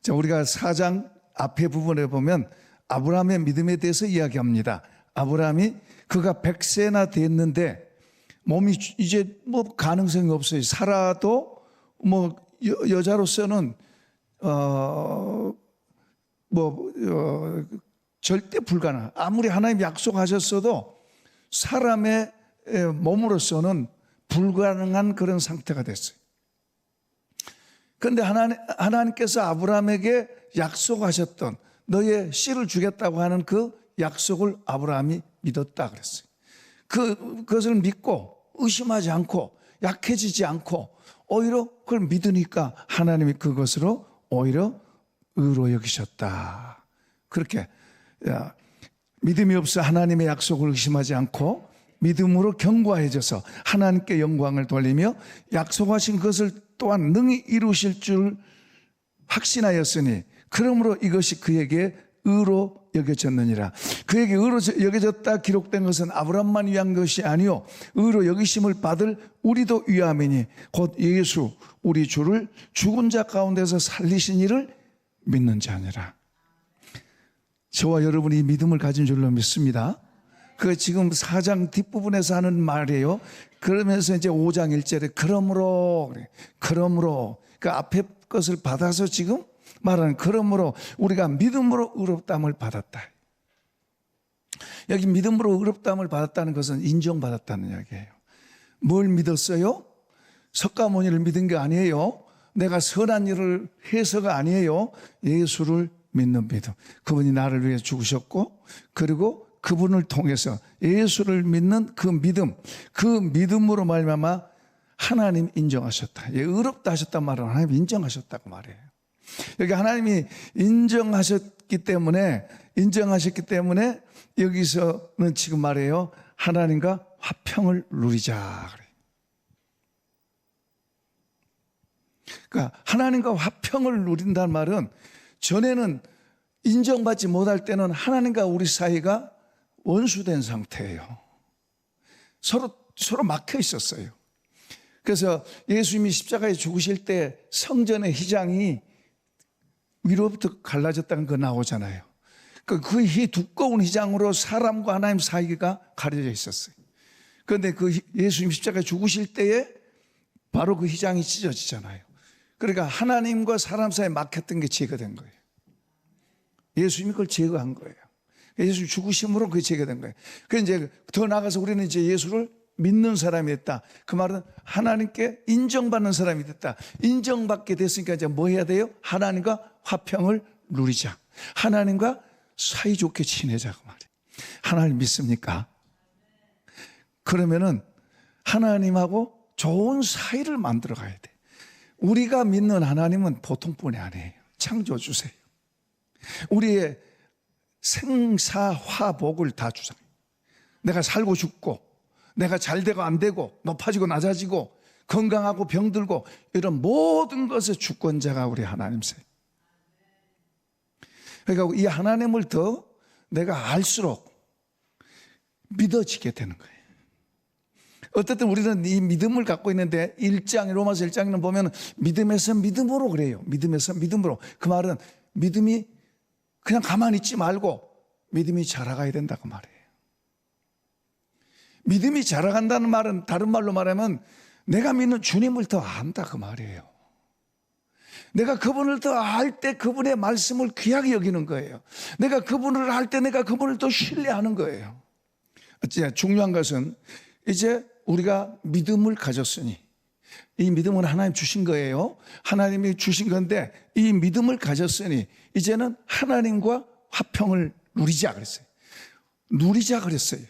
자, 우리가 4장 앞에 부분에 보면 아브라함의 믿음에 대해서 이야기합니다. 아브라함이 그가 100세나 됐는데 몸이 이제 뭐 가능성이 없어요. 살아도 뭐 여자로서는 절대 불가능. 아무리 하나님 약속하셨어도 사람의 몸으로서는 불가능한 그런 상태가 됐어요. 그런데 하나님께서 아브라함에게 약속하셨던 너의 씨를 주겠다고 하는 그 약속을 아브라함이 믿었다 그랬어요. 그것을 믿고 의심하지 않고 약해지지 않고 오히려 그걸 믿으니까 하나님이 그것으로 오히려 의로 여기셨다. 그렇게 믿음이 없어 하나님의 약속을 의심하지 않고 믿음으로 견고해져서 하나님께 영광을 돌리며 약속하신 것을 또한 능히 이루실 줄 확신하였으니 그러므로 이것이 그에게 의로 여겨졌느니라. 그에게 의로 여겨졌다 기록된 것은 아브라함만 위한 것이 아니요 의로 여기심을 받을 우리도 위함이니 곧 예수 우리 주를 죽은 자 가운데서 살리신 이를 믿는 자니라. 저와 여러분이 믿음을 가진 줄로 믿습니다. 그 지금 4장 뒷부분에서 하는 말이에요. 그러면서 이제 5장 1절에 그러므로 그 앞에 것을 받아서 지금 말하는 그러므로 우리가 믿음으로 의롭다함을 받았다. 여기 믿음으로 의롭다함을 받았다는 것은 인정받았다는 이야기예요. 뭘 믿었어요? 석가모니를 믿은 게 아니에요. 내가 선한 일을 해서가 아니에요. 예수를 믿는 믿음. 그분이 나를 위해 죽으셨고 그리고 그분을 통해서 예수를 믿는 그 믿음, 그 믿음으로 말미암아 하나님 인정하셨다. 의롭다 하셨단 말은 하나님 인정하셨다고 말해요. 여기 하나님이 인정하셨기 때문에 여기서는 지금 말해요. 하나님과 화평을 누리자. 그러니까 하나님과 화평을 누린다는 말은 전에는 인정받지 못할 때는 하나님과 우리 사이가 원수된 상태예요. 서로 막혀 있었어요. 그래서 예수님이 십자가에 죽으실 때 성전의 휘장이 위로부터 갈라졌다는 거 나오잖아요. 그 두꺼운 휘장으로 사람과 하나님 사이가 가려져 있었어요. 그런데 그 예수님 십자가에 죽으실 때에 바로 그 휘장이 찢어지잖아요. 그러니까 하나님과 사람 사이에 막혔던 게 제거된 거예요. 예수님이 그걸 제거한 거예요. 예수 죽으심으로 그게 제거된 거예요. 그래서 이제 더 나아가서 우리는 이제 예수를 믿는 사람이 됐다. 그 말은 하나님께 인정받는 사람이 됐다. 인정받게 됐으니까 이제 뭐 해야 돼요? 하나님과 화평을 누리자. 하나님과 사이좋게 지내자 그 말이에요. 하나님 믿습니까? 그러면은 하나님하고 좋은 사이를 만들어 가야 돼. 우리가 믿는 하나님은 보통 분이 아니에요. 창조주세요. 우리의 생사화복을 다 주잖아요. 내가 살고 죽고 내가 잘되고 안되고 높아지고 낮아지고 건강하고 병들고 이런 모든 것의 주권자가 우리 하나님이세요. 그러니까 이 하나님을 더 내가 알수록 믿어지게 되는 거예요. 어쨌든 우리는 이 믿음을 갖고 있는데 로마서 1장에는 보면 믿음에서 믿음으로 그래요. 믿음에서 믿음으로. 그 말은 믿음이 그냥 가만히 있지 말고 믿음이 자라가야 된다고 말이에요. 믿음이 자라간다는 말은 다른 말로 말하면 내가 믿는 주님을 더 안다 그 말이에요. 내가 그분을 더 알 때 그분의 말씀을 귀하게 여기는 거예요. 내가 그분을 알 때 내가 그분을 더 신뢰하는 거예요. 중요한 것은 이제 우리가 믿음을 가졌으니 이 믿음은 하나님 주신 거예요. 하나님이 주신 건데 이 믿음을 가졌으니 이제는 하나님과 화평을 누리자 그랬어요. 누리자 그랬어요.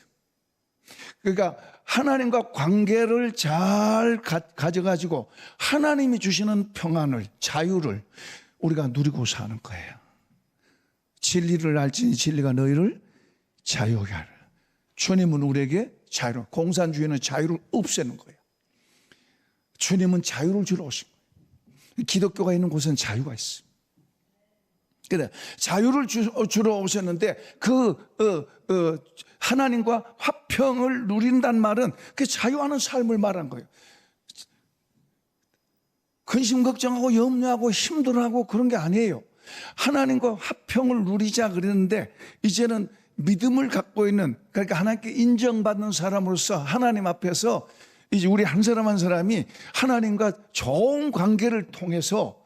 그러니까 하나님과 관계를 잘 가져가지고 하나님이 주시는 평안을, 자유를 우리가 누리고 사는 거예요. 진리를 알지니 진리가 너희를 자유하게 하라. 주님은 우리에게 자유를, 공산주의는 자유를 없애는 거예요. 주님은 자유를 주러 오신 거예요. 기독교가 있는 곳은 자유가 있어요. 그래, 자유를 주러 오셨는데 하나님과 화평을 누린다는 말은 그 자유하는 삶을 말한 거예요. 근심 걱정하고 염려하고 힘들어하고 그런 게 아니에요. 하나님과 화평을 누리자 그랬는데 이제는 믿음을 갖고 있는, 그러니까 하나님께 인정받는 사람으로서 하나님 앞에서 이제 우리 한 사람 한 사람이 하나님과 좋은 관계를 통해서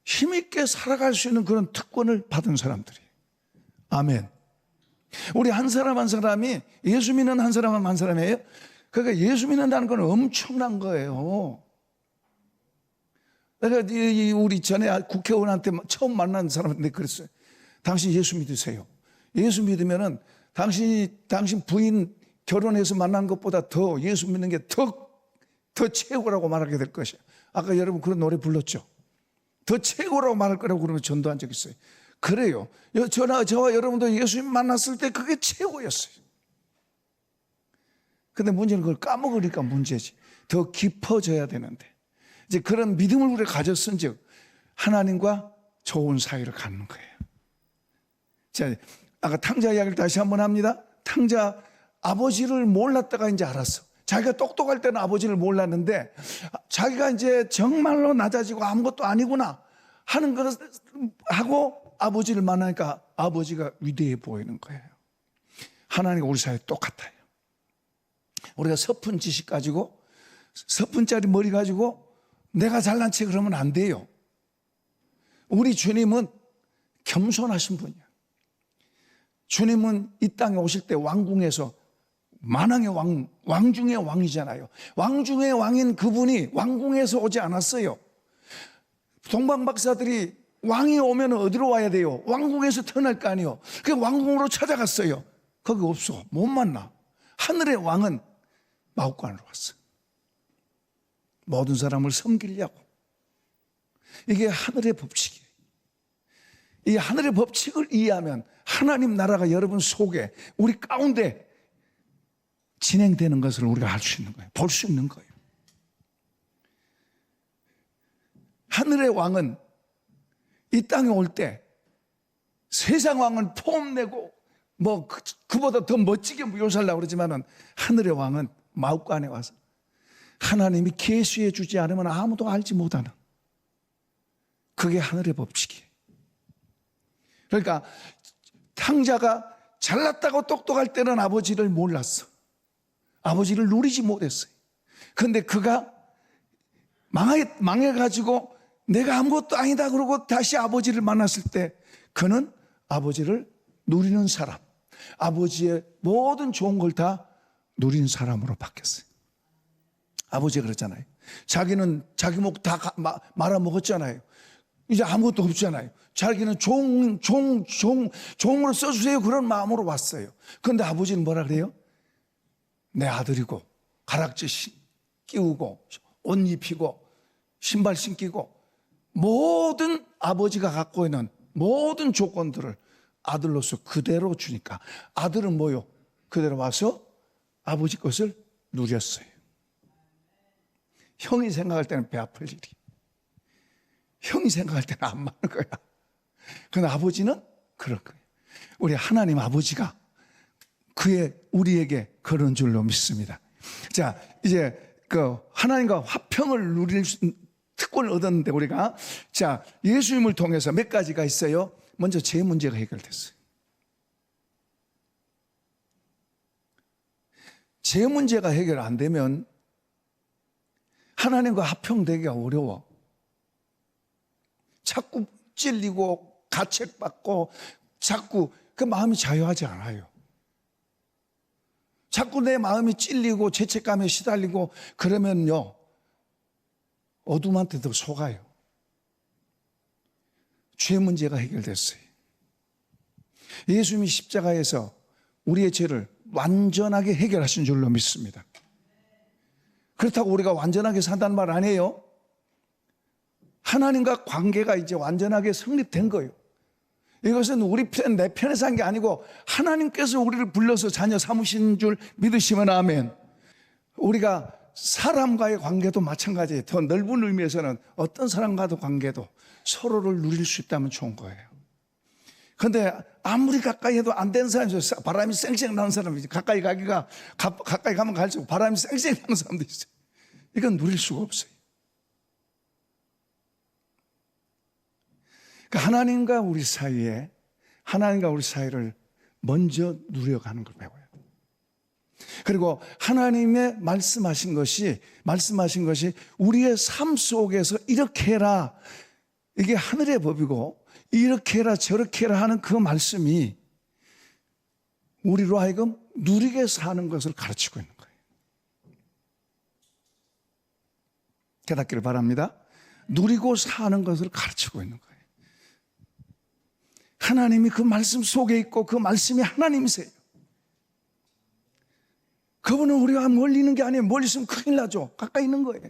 힘있게 살아갈 수 있는 그런 특권을 받은 사람들이에요. 아멘. 우리 한 사람 한 사람이 예수 믿는 한 사람 한 사람이에요. 그러니까 예수 믿는다는 건 엄청난 거예요. 내가 우리 전에 국회의원한테 처음 만난 사람한테 그랬어요. 당신 예수 믿으세요. 예수 믿으면은 당신 부인 결혼해서 만난 것보다 더 예수 믿는 게 더 최고라고 말하게 될 것이에요. 아까 여러분 그런 노래 불렀죠. 더 최고라고 말할 거라고 그러면 전도한 적 있어요. 그래요. 저와 여러분도 예수님 만났을 때 그게 최고였어요. 근데 문제는 그걸 까먹으니까 문제지. 더 깊어져야 되는데. 이제 그런 믿음을 우리가 가졌은 즉 하나님과 좋은 사이를 갖는 거예요. 자, 아까 탕자 이야기를 다시 한번 합니다. 탕자 아버지를 몰랐다가 이제 알았어. 자기가 똑똑할 때는 아버지를 몰랐는데 자기가 이제 정말로 낮아지고 아무것도 아니구나 하는 것을 하고 아버지를 만나니까 아버지가 위대해 보이는 거예요. 하나님과 우리 사이 똑같아요. 우리가 서푼 지식 가지고 서푼짜리 머리 가지고 내가 잘난 체 그러면 안 돼요. 우리 주님은 겸손하신 분이야. 주님은 이 땅에 오실 때 왕궁에서 만왕의 왕 중의 왕이잖아요. 왕 중의 왕인 그분이 왕궁에서 오지 않았어요. 동방박사들이 왕이 오면 어디로 와야 돼요? 왕궁에서 태어날 거 아니에요. 그 왕궁으로 찾아갔어요. 거기 없어. 못 만나. 하늘의 왕은 마옥관으로 왔어. 모든 사람을 섬기려고. 이게 하늘의 법칙이에요. 이 하늘의 법칙을 이해하면 하나님 나라가 여러분 속에 우리 가운데 진행되는 것을 우리가 알 수 있는 거예요. 볼 수 있는 거예요. 하늘의 왕은 이 땅에 올 때 세상 왕은 폼내고 그보다 더 멋지게 묘사하려고 그러지만은 하늘의 왕은 마옥관에 와서 하나님이 계시해 주지 않으면 아무도 알지 못하는 그게 하늘의 법칙이에요. 그러니까 탕자가 잘났다고 똑똑할 때는 아버지를 몰랐어. 아버지를 누리지 못했어요. 그런데 그가 망해가지고 내가 아무것도 아니다 그러고 다시 아버지를 만났을 때 그는 아버지를 누리는 사람, 아버지의 모든 좋은 걸 다 누리는 사람으로 바뀌었어요. 아버지가 그랬잖아요. 자기는 자기 목 다 말아먹었잖아요. 이제 아무것도 없잖아요. 자기는 종으로 써주세요 그런 마음으로 왔어요. 그런데 아버지는 뭐라 그래요? 내 아들이고 가락지 끼우고 옷 입히고 신발 신기고 모든 아버지가 갖고 있는 모든 조건들을 아들로서 그대로 주니까 아들은 뭐요? 그대로 와서 아버지 것을 누렸어요. 형이 생각할 때는 배 아플 일이, 형이 생각할 때는 안 맞는 거야. 그런데 아버지는 그럴 거예요. 우리 하나님 아버지가 우리에게 그런 줄로 믿습니다. 자, 이제 하나님과 화평을 누릴 특권을 얻었는데 우리가 자, 예수님을 통해서 몇 가지가 있어요. 먼저 제 문제가 해결됐어요. 제 문제가 해결 안 되면 하나님과 화평되기가 어려워. 자꾸 찔리고 가책받고 자꾸 그 마음이 자유하지 않아요. 자꾸 내 마음이 찔리고 죄책감에 시달리고 그러면요 어둠한테 더 속아요. 죄 문제가 해결됐어요. 예수님이 십자가에서 우리의 죄를 완전하게 해결하신 줄로 믿습니다. 그렇다고 우리가 완전하게 산다는 말 아니에요. 하나님과 관계가 이제 완전하게 성립된 거예요. 이것은 우리 편, 내 편에서 한 게 아니고 하나님께서 우리를 불러서 자녀 삼으신 줄 믿으시면 아멘. 우리가 사람과의 관계도 마찬가지예요. 더 넓은 의미에서는 어떤 사람과도 관계도 서로를 누릴 수 있다면 좋은 거예요. 그런데 아무리 가까이 해도 안 되는 사람이 있어요. 바람이 쌩쌩 나는 사람이 있어요. 가까이 가면 갈수록 바람이 쌩쌩 나는 사람도 있어요. 이건 누릴 수가 없어요. 그러니까 하나님과 우리 사이를 먼저 누려가는 걸 배워야 돼요. 그리고 하나님의 말씀하신 것이 우리의 삶 속에서 이렇게 해라, 이게 하늘의 법이고 이렇게 해라 저렇게 해라 하는 그 말씀이 우리로 하여금 누리게 사는 것을 가르치고 있는 거예요. 깨닫기를 바랍니다. 누리고 사는 것을 가르치고 있는 거예요. 하나님이 그 말씀 속에 있고 그 말씀이 하나님이세요. 그분은 우리가 멀리 있는 게 아니에요. 멀리 있으면 큰일 나죠. 가까이 있는 거예요.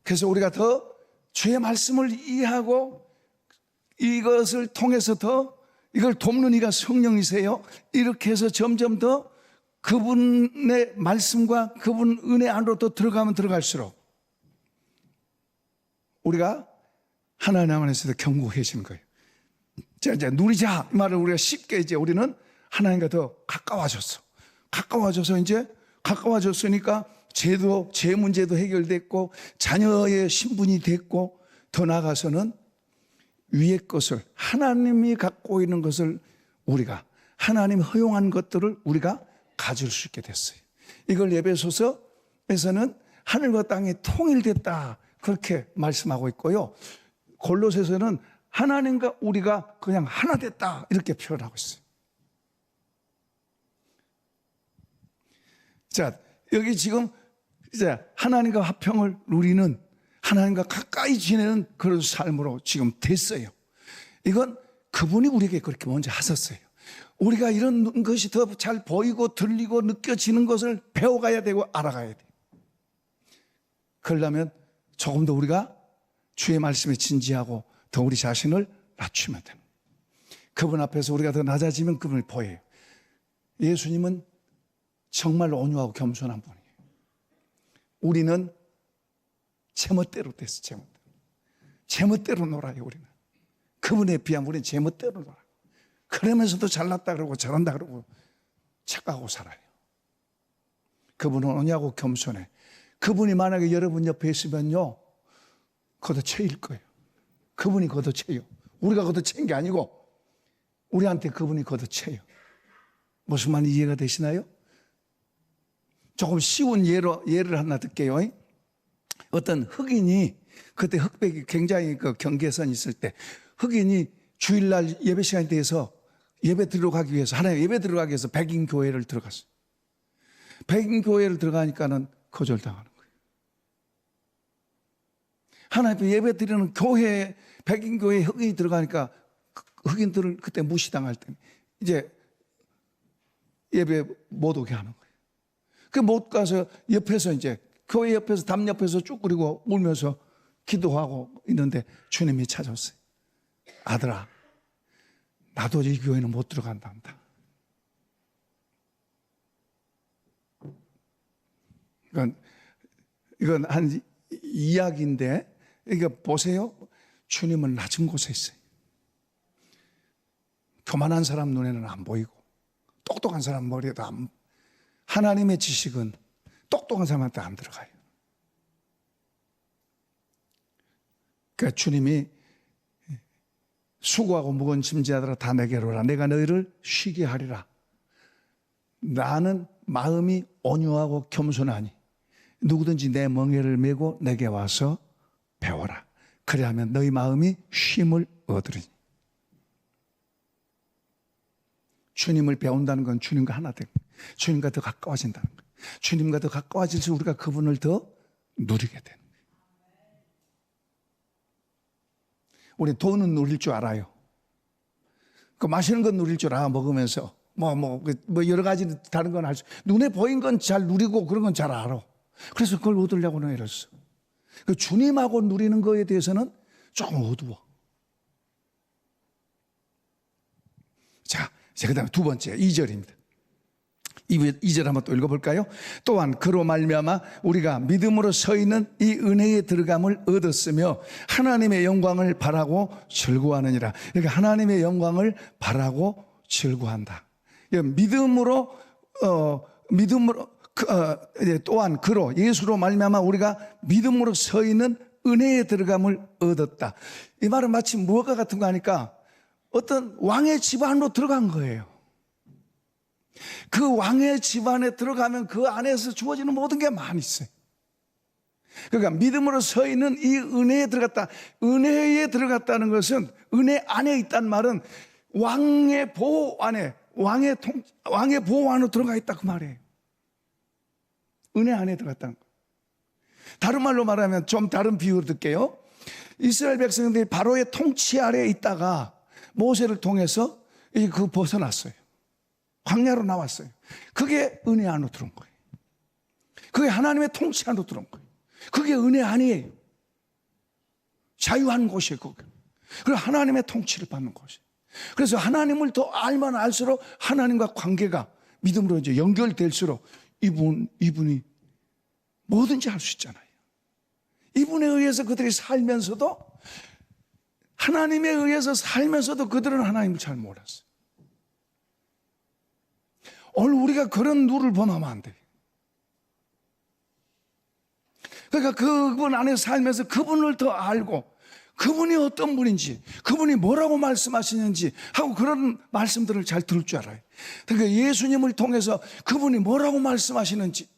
그래서 우리가 더 주의 말씀을 이해하고 이것을 통해서 더 이걸 돕는 이가 성령이세요. 이렇게 해서 점점 더 그분의 말씀과 그분 은혜 안으로 또 들어가면 들어갈수록 우리가 하나님 안에서도 견고해지는 거예요. 자, 이제 누리자 이 말을 우리가 쉽게 이제 우리는 하나님과 더 가까워져서 이제 가까워졌으니까 제 문제도 해결됐고 자녀의 신분이 됐고 더 나아가서는 위의 것을 하나님이 갖고 있는 것을 우리가 하나님이 허용한 것들을 우리가 가질 수 있게 됐어요. 이걸 에베소서에서는 하늘과 땅이 통일됐다 그렇게 말씀하고 있고요. 골로새서는 하나님과 우리가 그냥 하나 됐다 이렇게 표현하고 있어요. 자, 여기 지금 이제 하나님과 화평을 누리는 하나님과 가까이 지내는 그런 삶으로 지금 됐어요. 이건 그분이 우리에게 그렇게 먼저 하셨어요. 우리가 이런 것이 더 잘 보이고 들리고 느껴지는 것을 배워가야 되고 알아가야 돼요. 그러려면 조금 더 우리가 주의 말씀에 진지하고 더 우리 자신을 낮추면 됩니다. 그분 앞에서 우리가 더 낮아지면 그분을 보여요. 예수님은 정말 온유하고 겸손한 분이에요. 우리는 제멋대로 됐어. 제멋대로 놀아요. 우리는 그분에 비하면 우리는 제멋대로 놀아요. 그러면서도 잘났다 그러고 잘한다 그러고 착각하고 살아요. 그분은 온유하고 겸손해. 그분이 만약에 여러분 옆에 있으면요 걷어채일 거예요. 그분이 걷어채요. 우리가 걷어챈 게 아니고 우리한테 그분이 걷어채요. 무슨 말인지 이해가 되시나요? 조금 쉬운 예를 하나 들게요. 어떤 흑인이 그때 흑백이 굉장히 그 경계선이 있을 때 흑인이 주일날 예배 시간에 대해서 예배 들어가기 위해서 하나님 예배 들어가기 위해서 백인 교회를 들어갔어요. 백인 교회를 들어가니까는 거절당하는 거예요. 하나님 예배 드리는 교회 백인 교회에 흑인이 들어가니까 흑인들을 그때 무시당할 때 이제 예배 못 오게 하는 거예요. 그 못 가서 옆에서 이제 교회 옆에서 담 옆에서 쭉 그리고 울면서 기도하고 있는데 주님이 찾아왔어요. 아들아, 나도 이 교회는 못 들어간단다. 이건 한 이야기인데 이거 보세요. 주님은 낮은 곳에 있어요. 교만한 사람 눈에는 안 보이고 똑똑한 사람 머리에도 안 보이고 하나님의 지식은 똑똑한 사람한테 안 들어가요. 그러니까 주님이 수고하고 무거운 짐지하더라 다 내게로 오라. 내가 너희를 쉬게 하리라. 나는 마음이 온유하고 겸손하니 누구든지 내 멍에를 메고 내게 와서 배워라. 그래 하면 너희 마음이 쉼을 얻으리니. 주님을 배운다는 건 주님과 하나 되고 주님과 더 가까워진다는 거예요. 주님과 더 가까워질수록 우리가 그분을 더 누리게 되는 거예요. 우리 돈은 누릴 줄 알아요. 그 맛있는 건 누릴 줄 알아. 먹으면서 뭐 여러 가지 다른 건 할 수. 눈에 보인 건 잘 누리고 그런 건 잘 알아. 그래서 그걸 얻으려고는 애렸어. 그 주님하고 누리는 거에 대해서는 조금 어두워. 자, 그 다음에 두 번째 2절입니다. 2절 한번 또 읽어볼까요? 또한 그로 말미암아 우리가 믿음으로 서 있는 이 은혜에 들어감을 얻었으며 하나님의 영광을 바라고 즐거워하느니라. 그러니까 하나님의 영광을 바라고 즐거워한다. 믿음으로 또한 그로 예수로 말미암아 우리가 믿음으로 서 있는 은혜에 들어감을 얻었다. 이 말은 마치 무엇과 같은 거 하니까 어떤 왕의 집안으로 들어간 거예요. 그 왕의 집안에 들어가면 그 안에서 주어지는 모든 게 많이 있어요. 그러니까 믿음으로 서 있는 이 은혜에 들어갔다. 은혜에 들어갔다는 것은 은혜 안에 있다는 말은 왕의 보호 안에, 왕의 보호 안으로 들어가 있다 그 말이에요. 은혜 안에 들어갔다는 거. 다른 말로 말하면 좀 다른 비유를 들게요. 이스라엘 백성들이 바로의 통치 아래에 있다가 모세를 통해서 그 벗어났어요. 광야로 나왔어요. 그게 은혜 안으로 들어온 거예요. 그게 하나님의 통치 안으로 들어온 거예요. 그게 은혜 아니에요. 자유한 곳이에요. 그게. 그리고 하나님의 통치를 받는 곳이에요. 그래서 하나님을 더 알면 알수록 하나님과 관계가 믿음으로 이제 연결될수록 이분이 뭐든지 할 수 있잖아요. 이분에 의해서 그들이 살면서도 하나님에 의해서 살면서도 그들은 하나님을 잘 몰랐어요. 오늘 우리가 그런 누를 범하면 안 돼요. 그러니까 그분 안에 살면서 그분을 더 알고 그분이 어떤 분인지 그분이 뭐라고 말씀하시는지 하고 그런 말씀들을 잘 들을 줄 알아요. 그러니까 예수님을 통해서 그분이 뭐라고 말씀하시는지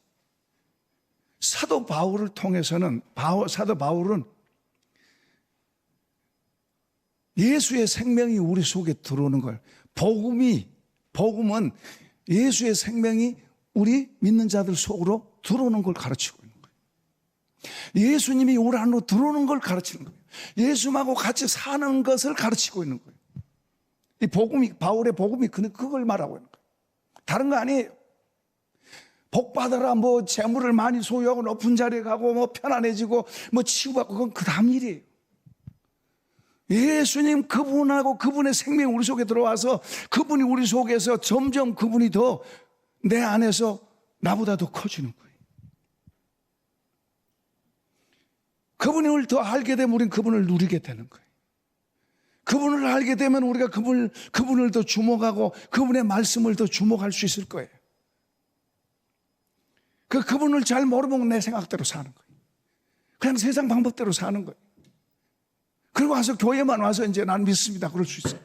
사도 바울을 통해서는 사도 바울은 예수의 생명이 우리 속에 들어오는 걸 복음은 예수의 생명이 우리 믿는 자들 속으로 들어오는 걸 가르치고 있는 거예요. 예수님이 우리 안으로 들어오는 걸 가르치는 거예요. 예수님하고 같이 사는 것을 가르치고 있는 거예요. 이 복음이, 바울의 복음이 그걸 말하고 있는 거예요. 다른 거 아니에요. 복 받아라, 뭐 재물을 많이 소유하고 높은 자리에 가고 뭐 편안해지고 뭐 치유받고 그건 그 다음 일이에요. 예수님 그분하고 그분의 생명이 우리 속에 들어와서 그분이 우리 속에서 점점 그분이 더 내 안에서 나보다 더 커지는 거예요. 그분을 더 알게 되면 우리는 그분을 누리게 되는 거예요. 그분을 알게 되면 우리가 그분을 더 주목하고 그분의 말씀을 더 주목할 수 있을 거예요. 그분을 잘 모르면 내 생각대로 사는 거예요. 그냥 세상 방법대로 사는 거예요. 그리고 와서 교회만 와서 이제 난 믿습니다. 그럴 수 있어요.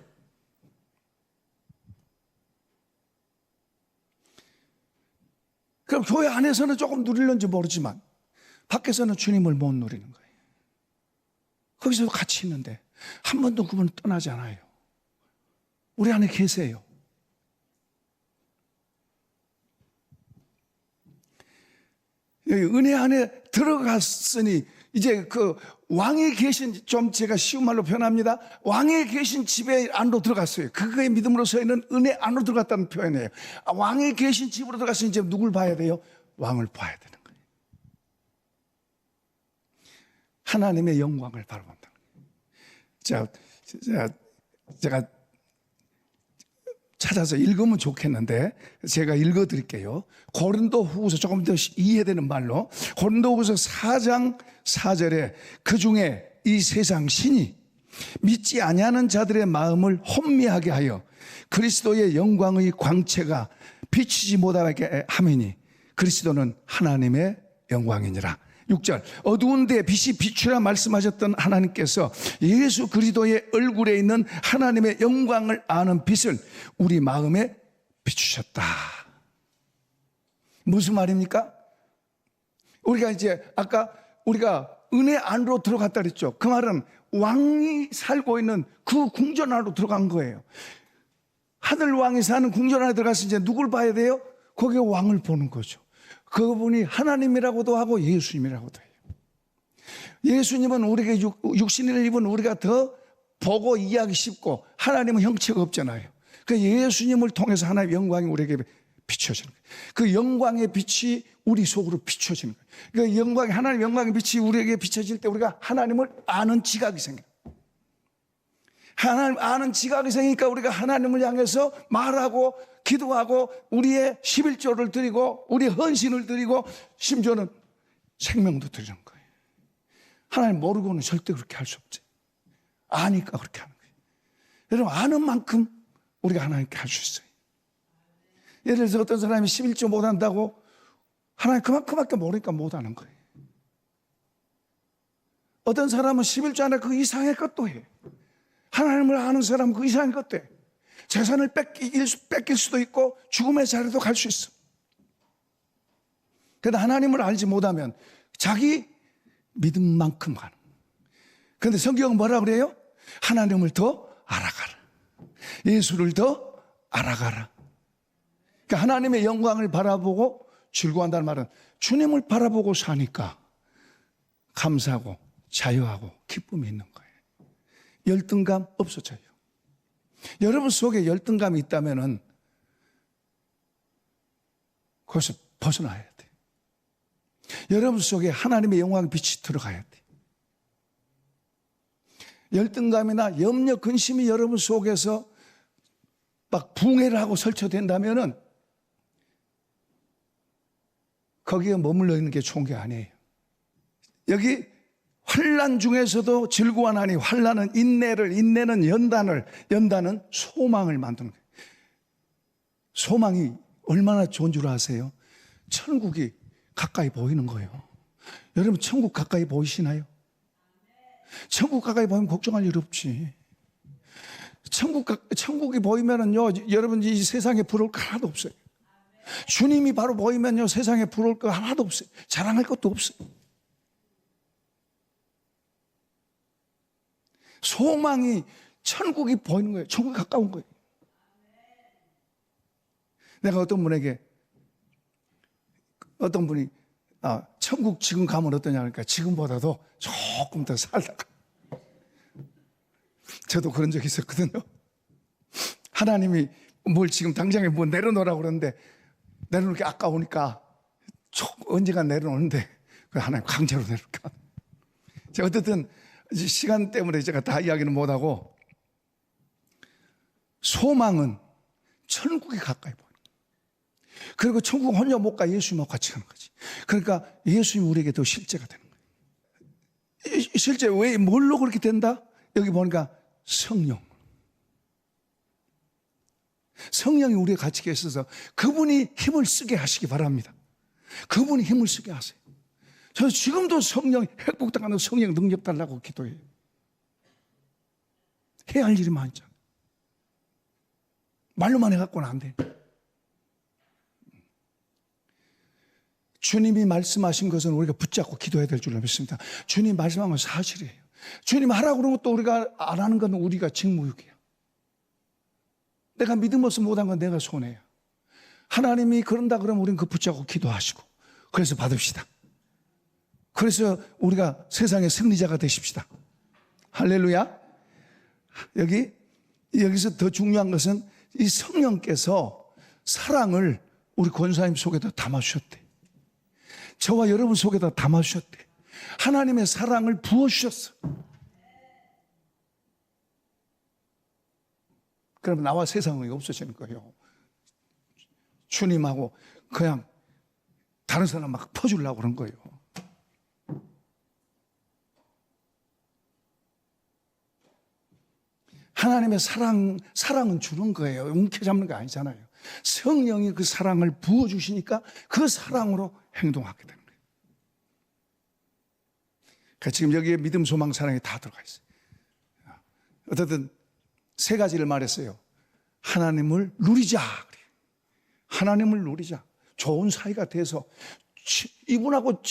그럼 교회 안에서는 조금 누리는지 모르지만 밖에서는 주님을 못 누리는 거예요. 거기서 같이 있는데 한 번도 그분은 떠나지 않아요. 우리 안에 계세요. 여기 은혜 안에 들어갔으니 이제 그 왕이 계신, 좀 제가 쉬운 말로 표현합니다. 왕이 계신 집에 안으로 들어갔어요. 그거의 믿음으로서는 은혜 안으로 들어갔다는 표현이에요. 왕이 계신 집으로 들어갔으니 이제 누굴 봐야 돼요? 왕을 봐야 되는 거예요. 하나님의 영광을 바라본다는 거예요. 제가 찾아서 읽으면 좋겠는데 제가 읽어드릴게요. 고린도후서, 조금 더 이해되는 말로 고린도후서 4장 4절에 그중에 이 세상 신이 믿지 아니하는 자들의 마음을 혼미하게 하여 그리스도의 영광의 광채가 비치지 못하게 함이니 그리스도는 하나님의 영광이니라. 6절, 어두운 데 빛이 비추라 말씀하셨던 하나님께서 예수 그리스도의 얼굴에 있는 하나님의 영광을 아는 빛을 우리 마음에 비추셨다. 무슨 말입니까? 우리가 이제 아까 우리가 은혜 안으로 들어갔다 그랬죠. 그 말은 왕이 살고 있는 그 궁전 안으로 들어간 거예요. 하늘 왕이 사는 궁전 안에 들어가서 이제 누굴 봐야 돼요? 거기에 왕을 보는 거죠. 그분이 하나님이라고도 하고 예수님이라고도 해요. 예수님은 우리에게 육신을 입은 우리가 더 보고 이해하기 쉽고 하나님은 형체가 없잖아요. 그 예수님을 통해서 하나님의 영광이 우리에게 비춰지는 거예요. 그 영광의 빛이 우리 속으로 비춰지는 거예요. 그 영광이, 하나님의 영광의 빛이 우리에게 비춰질 때 우리가 하나님을 아는 지각이 생겨요. 하나님 아는 지각이 생기니까 우리가 하나님을 향해서 말하고 기도하고 우리의 11조를 드리고 우리의 헌신을 드리고 심지어는 생명도 드리는 거예요. 하나님 모르고는 절대 그렇게 할 수 없지. 아니까 그렇게 하는 거예요. 여러분, 아는 만큼 우리가 하나님께 할 수 있어요. 예를 들어서 어떤 사람이 11조 못한다고 하나님 그만큼밖에 모르니까 못하는 거예요. 어떤 사람은 11조 안에 그 이상의 것도 해. 하나님을 아는 사람은 그 이상의 것도 해. 재산을 뺏길 수도 있고 죽음의 자리도 갈 수 있어. 그런데 하나님을 알지 못하면 자기 믿음만큼 가는. 그런데 성경은 뭐라 그래요? 하나님을 더 알아가라. 예수를 더 알아가라. 그러니까 하나님의 영광을 바라보고 즐거워한다는 말은 주님을 바라보고 사니까 감사하고 자유하고 기쁨이 있는 거예요. 열등감 없어져요. 여러분 속에 열등감이 있다면은 거기서 벗어나야 돼. 여러분 속에 하나님의 영광의 빛이 들어가야 돼. 열등감이나 염려, 근심이 여러분 속에서 막 붕해를 하고 설쳐된다면은 거기에 머물러 있는 게 좋은 게 아니에요. 여기 환난 중에서도 즐거워하니 환난은 인내를, 인내는 연단은 소망을 만드는 거예요. 소망이 얼마나 좋은 줄 아세요? 천국이 가까이 보이는 거예요. 여러분 천국 가까이 보이시나요? 천국 가까이 보이면 걱정할 일 없지. 천국이 보이면은요, 여러분 이 세상에 부러울 거 하나도 없어요. 주님이 바로 보이면요, 세상에 부러울 거 하나도 없어요. 자랑할 것도 없어요. 소망이 천국이 보이는 거예요. 천국이 가까운 거예요. 내가 어떤 분이 천국 지금 가면 어떠냐 하니까 지금보다도 조금 더 살다가, 저도 그런 적이 있었거든요. 하나님이 뭘 지금 당장에 뭐 내려놓으라고 그러는데 내려놓기 아까우니까 언젠가 내려놓는데 하나님 강제로 내려놓을까. 제가 어쨌든 시간 때문에 제가 다 이야기는 못하고, 소망은 천국이 가까이 보여. 그리고 천국 혼자 못 가, 예수님하고 같이 가는 거지. 그러니까 예수님이 우리에게 더 실제가 되는 거예요. 실제 왜 뭘로 그렇게 된다? 여기 보니까 성령이 우리에 같이 계셔서 그분이 힘을 쓰게 하시기 바랍니다. 그분이 힘을 쓰게 하세요. 저는 지금도 성령, 회복당하는 성령 능력 달라고 기도해요. 해야 할 일이 많잖아. 말로만 해갖고는 안 돼. 주님이 말씀하신 것은 우리가 붙잡고 기도해야 될 줄로 믿습니다. 주님 말씀한 건 사실이에요. 주님 하라고 그러는 것도 우리가 안 하는 건 우리가 직무유기야. 내가 믿음 없어 못한 건 내가 손해야. 하나님이 그런다 그러면 우리는 그 붙잡고 기도하시고, 그래서 받읍시다. 그래서 우리가 세상의 승리자가 되십시다. 할렐루야. 여기서 더 중요한 것은 이 성령께서 사랑을 우리 권사님 속에다 담아주셨대. 저와 여러분 속에다 담아주셨대. 하나님의 사랑을 부어주셨어. 그러면 나와 세상이 없어지는 거예요. 주님하고 그냥 다른 사람 막 퍼주려고 그런 거예요. 하나님의 사랑은 주는 거예요. 움켜잡는 거 아니잖아요. 성령이 그 사랑을 부어주시니까 그 사랑으로 행동하게 되는 거예요. 그러니까 지금 여기에 믿음, 소망, 사랑이 다 들어가 있어요. 어쨌든 세 가지를 말했어요. 하나님을 누리자. 하나님을 누리자. 좋은 사이가 돼서 이분하고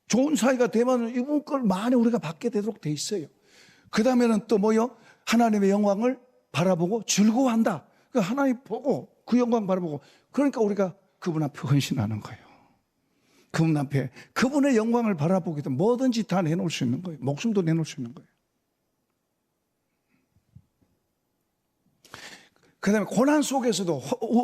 좋은 사이가 되면 이분 걸 많이 우리가 받게 되도록 돼 있어요. 그 다음에는 또 뭐요? 하나님의 영광을 바라보고 즐거워한다. 그러니까 하나님 보고 그 영광 바라보고, 그러니까 우리가 그분 앞에 헌신하는 거예요. 그분 앞에 그분의 영광을 바라보게 되면 뭐든지 다 내놓을 수 있는 거예요. 목숨도 내놓을 수 있는 거예요. 그 다음에 고난 속에서도,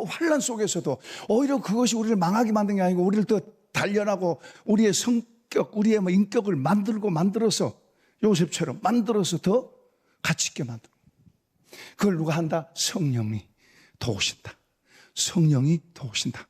환난 속에서도 오히려 그것이 우리를 망하게 만든 게 아니고 우리를 더 단련하고 우리의 성격, 우리의 인격을 만들어서 요셉처럼 만들어서 더 가치 있게 만들어. 그걸 누가 한다? 성령이 도우신다. 성령이 도우신다.